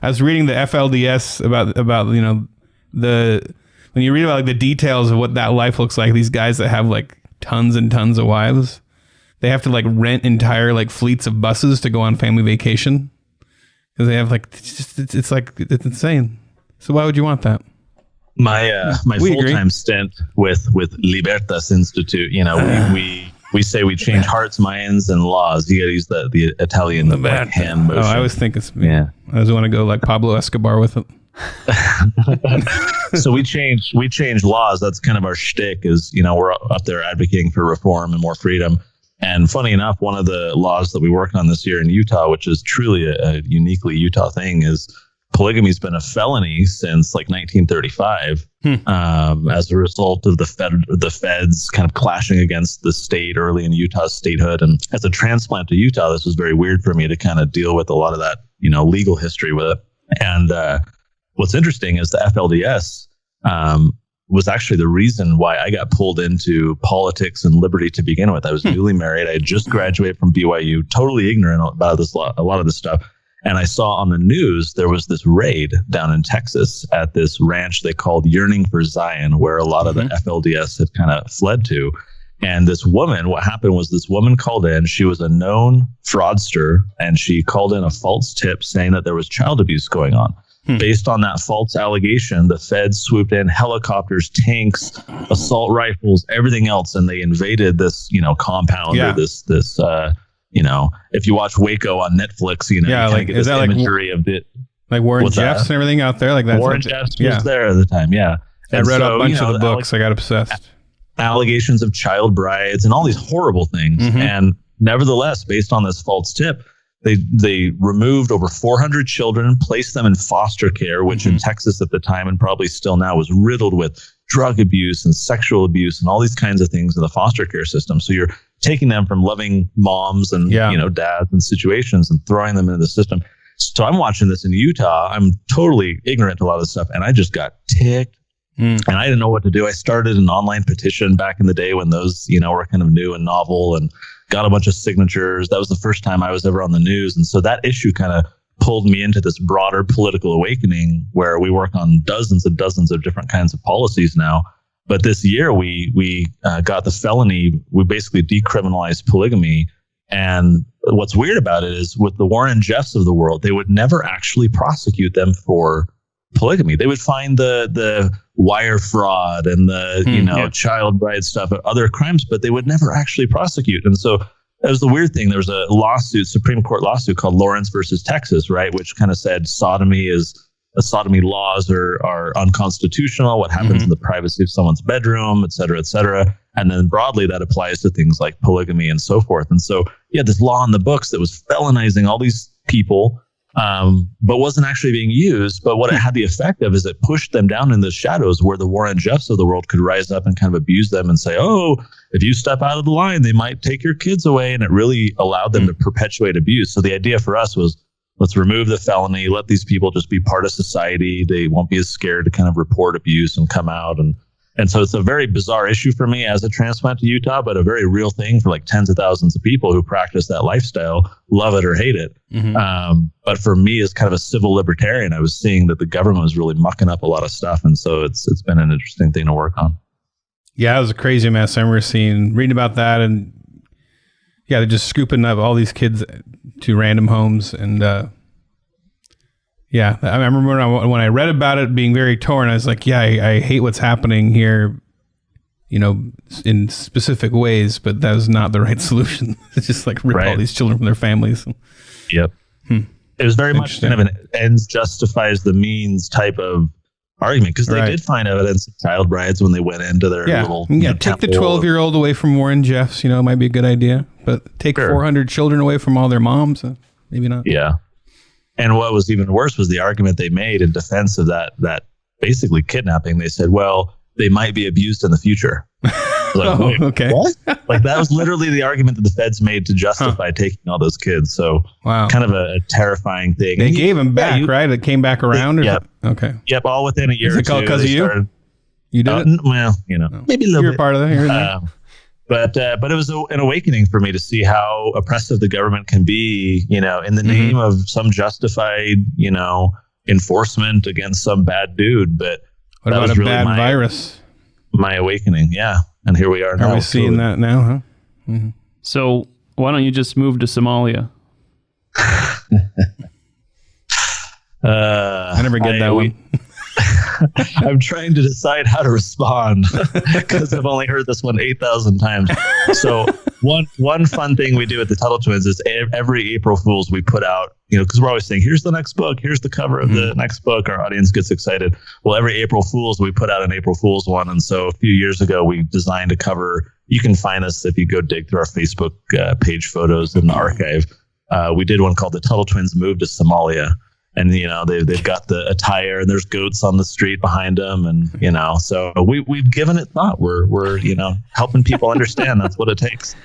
I was reading the FLDS about when you read about like the details of what that life looks like, these guys that have like tons and tons of wives, they have to like rent entire like fleets of buses to go on family vacation because they have like it's insane. So why would you want that? My full-time stint with Libertas Institute, we say we change hearts, minds, and laws. You got to use the Italian like, hand motion. Oh, I was thinking, I just want to go like Pablo Escobar with it. So we change laws. That's kind of our shtick. Is we're up there advocating for reform and more freedom. And funny enough, one of the laws that we worked on this year in Utah, which is truly a uniquely Utah thing, is polygamy's been a felony since like 1935 as a result of the feds kind of clashing against the state early in Utah's statehood. And as a transplant to Utah, this was very weird for me to kind of deal with a lot of that, legal history with it. And what's interesting is the FLDS was actually the reason why I got pulled into politics and liberty to begin with. I was newly married. I had just graduated from BYU, totally ignorant about a lot of this stuff. And I saw on the news, there was this raid down in Texas at this ranch they called Yearning for Zion, where a lot of the FLDS had kind of fled to. And what happened was this woman called in. She was a known fraudster, and she called in a false tip saying that there was child abuse going on. Based on that false allegation, the feds swooped in, helicopters, tanks, assault rifles, everything else, and they invaded this, compound or this if you watch Waco on Netflix, you kind of get this imagery of it. Like Warren Jeffs and everything out there, like that. Warren Jeffs was there at the time, yeah. I read a bunch of the books. I got obsessed. Allegations of child brides and all these horrible things, and nevertheless, based on this false tip, they removed over 400 children, placed them in foster care, which in Texas at the time and probably still now was riddled with drug abuse and sexual abuse and all these kinds of things in the foster care system. So you're taking them from loving moms and dads and situations and throwing them into the system. So I'm watching this in Utah. I'm totally ignorant to a lot of this stuff, and I just got ticked. And I didn't know what to do. I started an online petition back in the day when those, were kind of new and novel, and got a bunch of signatures. That was the first time I was ever on the news. And so that issue kind of pulled me into this broader political awakening where we work on dozens of different kinds of policies now. But this year we got the felony. We basically decriminalized polygamy. And what's weird about it is with the Warren Jeffs of the world, they would never actually prosecute them for polygamy. They would find the wire fraud and the child bride stuff and other crimes, but they would never actually prosecute. And so that was the weird thing. There was a Supreme Court lawsuit called Lawrence versus Texas, right, which kind of said sodomy laws are unconstitutional. What happens in the privacy of someone's bedroom, et cetera, et cetera. And then broadly that applies to things like polygamy and so forth. And so you had this law in the books that was felonizing all these people, but wasn't actually being used. But what it had the effect of is it pushed them down in the shadows where the Warren Jeffs of the world could rise up and kind of abuse them and say, oh, if you step out of the line, they might take your kids away. And it really allowed them to perpetuate abuse. So the idea for us was, let's remove the felony, let these people just be part of society. They won't be as scared to kind of report abuse and come out. And so it's a very bizarre issue for me as a transplant to Utah, but a very real thing for like tens of thousands of people who practice that lifestyle, love it or hate it. But for me as kind of a civil libertarian, I was seeing that the government was really mucking up a lot of stuff. And so it's been an interesting thing to work on. Yeah, it was a crazy mess. I remember reading about that, and they're just scooping up all these kids to random homes. And I remember when I read about it being very torn, I was like, I hate what's happening here, in specific ways, but that was not the right solution. It's just like rip all these children from their families. Yep. It was very much kind of an ends justifies the means type of argument, because they did find evidence of child brides when they went into their little take the 12-year-old away from Warren Jeffs, it might be a good idea, but take 400 children away from all their moms, maybe not. Yeah. And what was even worse was the argument they made in defense of that basically kidnapping. They said, well, they might be abused in the future. Like, okay. What? Like that was literally the argument that the feds made to justify taking all those kids. So kind of a terrifying thing. They gave them back, right? It came back around? Okay. Yep, all within a year or two. Is it called because of you? You did it? Well, maybe a little bit. You're part of that. But it was an awakening for me to see how oppressive the government can be, in the name of some justified, enforcement against some bad dude. But what about a really bad virus? My awakening. Yeah. And here we are now. Are we seeing that now, huh? Mm-hmm. So why don't you just move to Somalia? I never get that one. I'm trying to decide how to respond because I've only heard this one 8,000 times. So one fun thing we do at the Tuttle Twins is every April Fool's we put out, because we're always saying, here's the next book, here's the cover of the next book. Our audience gets excited. Well, every April Fool's we put out an April Fool's one. And so a few years ago, we designed a cover. You can find us if you go dig through our Facebook page photos in the archive. We did one called the Tuttle Twins Move to Somalia. And, they've got the attire and there's goats on the street behind them. And, so we've given it thought. We're helping people understand that's what it takes.